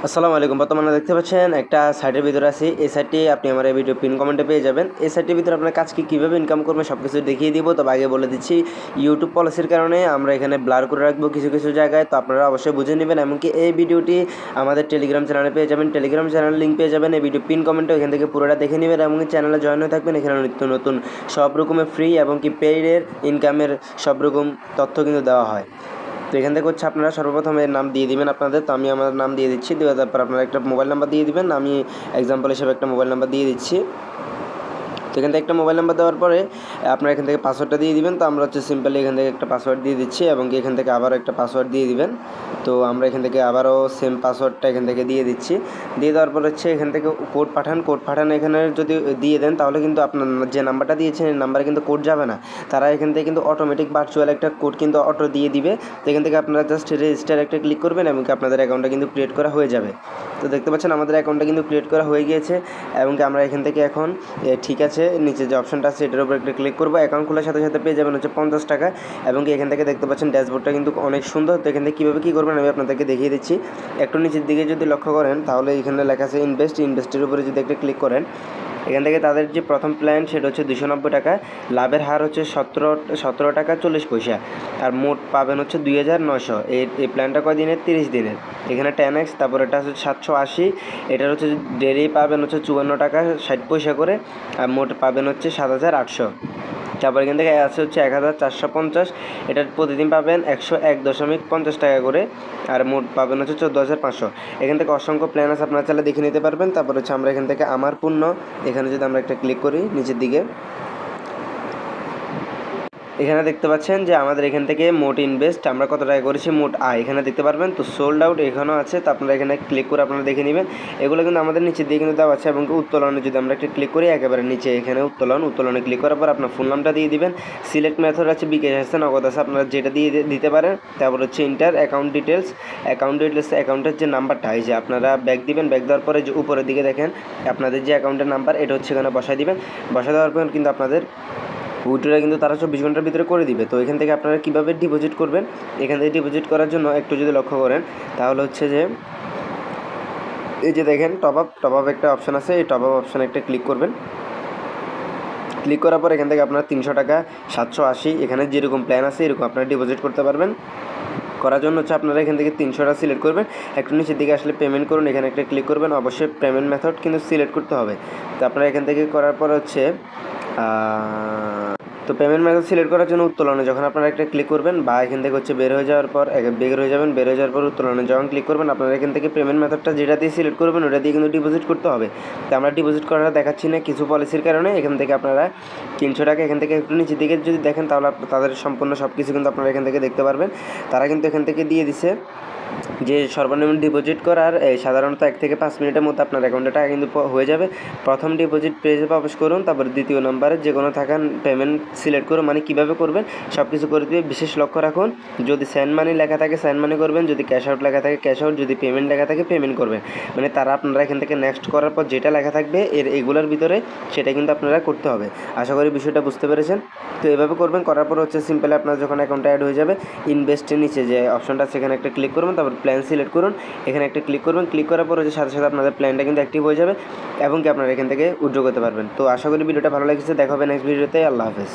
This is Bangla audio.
আসসালামু আলাইকুম। বর্তমানে দেখতে পাচ্ছেন একটা সাইটের ভিতরে আছি। এই সাইটটি আপনি আমার এই ভিডিও পিন কমেন্টে পেয়ে যাবেন। এই সাইটটির ভিতরে আপনার কাজ কীভাবে ইনকাম করবেন সব কিছু দেখিয়ে দিব। তবে আগে বলে দিচ্ছি, ইউটিউব পলিসির কারণে আমরা এখানে ব্লার করে রাখবো কিছু জায়গায়, তো আপনারা অবশ্যই বুঝে নেবেন। এমনকি এই ভিডিওটি আমাদের টেলিগ্রাম চ্যানেলে পেয়ে যাবেন। টেলিগ্রাম চ্যানেল লিঙ্ক পেয়ে যাবেন এই ভিডিও পিন কমেন্টে, এখান থেকে পুরোটা দেখে নেবেন এবং চ্যানেলে জয়েন হয়ে থাকবেন। এখানে নিত্য নতুন সব রকমের ফ্রি এবং পেইডের ইনকামের সব রকম তথ্য কিন্তু দেওয়া হয়। তো এখান থেকে হচ্ছে আপনারা সর্বপ্রথম এর নাম দিয়ে দিবেন আপনাদের। তো আমি আমার নাম দিয়ে দিচ্ছি, দেওয়ার তারপর আপনারা একটা মোবাইল নাম্বার দিয়ে দিবেন। আমি এক্সাম্পল হিসেবে একটা মোবাইল নাম্বার দিয়ে দিচ্ছি। তো এখান থেকে একটা মোবাইল নাম্বার দেওয়ার পরে আপনারা এখান থেকে পাসওয়ার্ডটা দিয়ে দিবেন। তো আমরা হচ্ছে সিম্পলি এখান থেকে একটা পাসওয়ার্ড দিয়ে দিচ্ছি এবং এখান থেকে আবারও একটা পাসওয়ার্ড দিয়ে দিবেন। তো আমরা এখান থেকে আবারও সেম পাসওয়ার্ডটা এখান থেকে দিয়ে দিচ্ছি। দিয়ে দেওয়ার পর হচ্ছে এখান থেকে কোড পাঠান এখানে যদি দিয়ে দেন তাহলে কিন্তু আপনার যে নাম্বারটা দিয়েছেন এই নাম্বারে কিন্তু কোড যাবে না। তারা এখান থেকে কিন্তু অটোমেটিক ভার্চুয়াল একটা কোড কিন্তু অটো দিয়ে দিবে। তো এখান থেকে আপনারা জাস্ট রেজিস্টার একটা ক্লিক করবেন এবং আপনাদের অ্যাকাউন্টটা কিন্তু ক্রিয়েট করা হয়ে যাবে। তো দেখতে পাচ্ছেন আমাদের অ্যাকাউন্টটা কিন্তু ক্রিয়েট করা হয়ে গিয়েছে এবং আমরা এখান থেকে এখন ঠিক আছে নিচে যে অপশনটা আছে এটার উপর একটা ক্লিক করবো। অ্যাকাউন্ট খোলার সাথে সাথে পেয়ে যাবেন হচ্ছে 50 টাকা এবং এখান থেকে দেখতে পাচ্ছেন ড্যাশবোর্ডটা কিন্তু অনেক সুন্দর। তো এখান থেকে কীভাবে কী করবেন আমি আপনাদেরকে দেখিয়ে দিচ্ছি। একটু নিচের দিকে যদি লক্ষ্য করেন তাহলে এখানে লেখা আছে ইনভেস্টের উপরে যদি একটা ক্লিক করেন, এখান থেকে তাদের যে প্রথম প্ল্যান সেটা হচ্ছে 290 টাকা, লাভের হার হচ্ছে 17 টাকা 40 পয়সা, আর মোট পাবেন হচ্ছে 2900। এই প্ল্যানটা কয়দিনের? 30 দিনের। এখানে 10x, তারপর এটা হচ্ছে 780, এটার হচ্ছে ডেলি পাবেন হচ্ছে 54 টাকা 60 পয়সা করে, আর মোট পাবেন হচ্ছে 7800। তারপর এখান থেকে আছে হচ্ছে 1450, এটার প্রতিদিন পাবেন 101.50 টাকা করে, আর মোট পাবেন হচ্ছে 14,500। এখান থেকে অসংখ্য প্ল্যান আছে, আপনারা চাইলে দেখে নিতে পারবেন। তারপর হচ্ছে আমরা এখান থেকে আমার পণ্য, এখানে যদি আমরা একটা ক্লিক করি নিচের দিকে, এখানে দেখতে পাচ্ছেন যে আমাদের এখান থেকে মোট ইনভেস্ট আমরা কত টাকা করেছি, মোট আয় এখানে দেখতে পারবেন। তো সোল্ড আউট এখানেও আছে, তো আপনারা এখানে ক্লিক করে আপনারা দেখে নেবেন। এগুলো কিন্তু আমাদের নিচে দিয়ে কিন্তু দেওয়া আছে এবং উত্তোলনে যদি আমরা একটা ক্লিক করি একেবারে নিচে এখানে উত্তোলনে ক্লিক করার পর আপনার ফোন নামটা দিয়ে দিবেন। সিলেক্ট মেথড আছে, বিকাশ আছে, নগদ আছে, আপনারা যেটা দিয়ে দিতে পারেন। তারপর হচ্ছে ইন্টার অ্যাকাউন্ট ডিটেলস, অ্যাকাউন্টের যে নাম্বারটা এই যে আপনারা ব্যাক দিবেন। ব্যাক দেওয়ার পরে যে উপরের দিকে দেখেন আপনাদের যে অ্যাকাউন্টের নাম্বার এটা হচ্ছে এখানে বসাই দিবেন। বসা দেওয়ার পর কিন্তু আপনাদের উইথড্রটা কিন্তু তারা 24 ঘন্টার ভিতরে করে দিবে। তো এখান থেকে আপনারা কীভাবে ডিপোজিট করবেন, এখান থেকে ডিপোজিট করার জন্য একটু যদি লক্ষ্য করেন তাহলে হচ্ছে যে এই যে দেখেন টপ আপ একটা অপশান আছে, এই টপ আপ অপশানে একটা ক্লিক করবেন। ক্লিক করার পর এখান থেকে আপনারা 300 টাকা 780 এখানে যেরকম প্ল্যান আছে এরকম আপনারা ডিপোজিট করতে পারবেন। করার জন্য হচ্ছে আপনারা এখান থেকে 300টা সিলেক্ট করবেন। একটু নিচের দিকে আসলে পেমেন্ট করুন, এখানে একটা ক্লিক করবেন। অবশ্যই পেমেন্ট মেথড কিন্তু সিলেক্ট করতে হবে। তো আপনারা এখান থেকে করার পর হচ্ছে তো পেমেন্ট মেথড সিলেক্ট করার জন্য উত্তোলনে যখন আপনারা একটা ক্লিক করবেন বা এখান থেকে হচ্ছে বের হয়ে যাওয়ার পর উত্তোলনে যখন ক্লিক করবেন আপনারা এখান থেকে পেমেন্ট মেথডটা যেটা দিয়ে সিলেক্ট করবেন ওটা দিয়ে কিন্তু ডিপোজিট করতে হবে। তো আমরা ডিপোজিট করাটা দেখাচ্ছি না কিছু পলিসির কারণে। এখান থেকে আপনারা 300 টাকা এখান থেকে একটু নিচের দিকে যদি দেখেন তাহলে তাদের সম্পূর্ণ সব কিছু কিন্তু আপনারা এখান থেকে দেখতে পারবেন। তারা কিন্তু এখান থেকে দিয়ে দিছে যে সর্বনিম্ন ডিপোজিট করার সাধারণত 1 থেকে 5 মিনিটের মধ্যে আপনার অ্যাকাউন্টে টাকা কিন্তু হয়ে যাবে। প্রথম ডিপোজিট পেজে প্রবেশ করুন, তারপর দ্বিতীয় নম্বরে যে কোনো থাকান পেমেন্ট সিলেক্ট করুন, মানে কীভাবে করবেন সব কিছু করে দিয়ে বিশেষ লক্ষ্য রাখুন। যদি সেন্ড মানি লেখা থাকে সেন্ড মানি করবেন, যদি ক্যাশ আউট লেখা থাকে ক্যাশ আউট, যদি পেমেন্ট লেখা থাকে পেমেন্ট করবেন। মানে তারা আপনারা এখান থেকে নেক্সট করার পর যেটা লেখা থাকবে এগুলোর ভিতরে সেটা কিন্তু আপনারা করতে হবে। আশা করি বিষয়টা বুঝতে পেরেছেন। তো এভাবে করবেন। করার পর হচ্ছে সিম্পলি আপনার যখন অ্যাকাউন্টে অ্যাড হয়ে যাবে ইনভেস্টের নিচে যে অপশনটা সেখানে একটা ক্লিক করবেন, তারপর প্ল্যান সিলেক্ট করুন, এখানে একটা ক্লিক করবেন। ক্লিক করার পর হচ্ছে সাথে সাথে আপনাদের প্ল্যানটা কিন্তু অ্যাক্টিভ হয়ে যাবে এবং কি আপনারা এখান থেকে উইথড্র করতে পারবেন। তো আশা করি ভিডিওটা ভালো লেগেছে। দেখা হবে নেক্সট ভিডিওতে। আল্লাহ হাফেজ।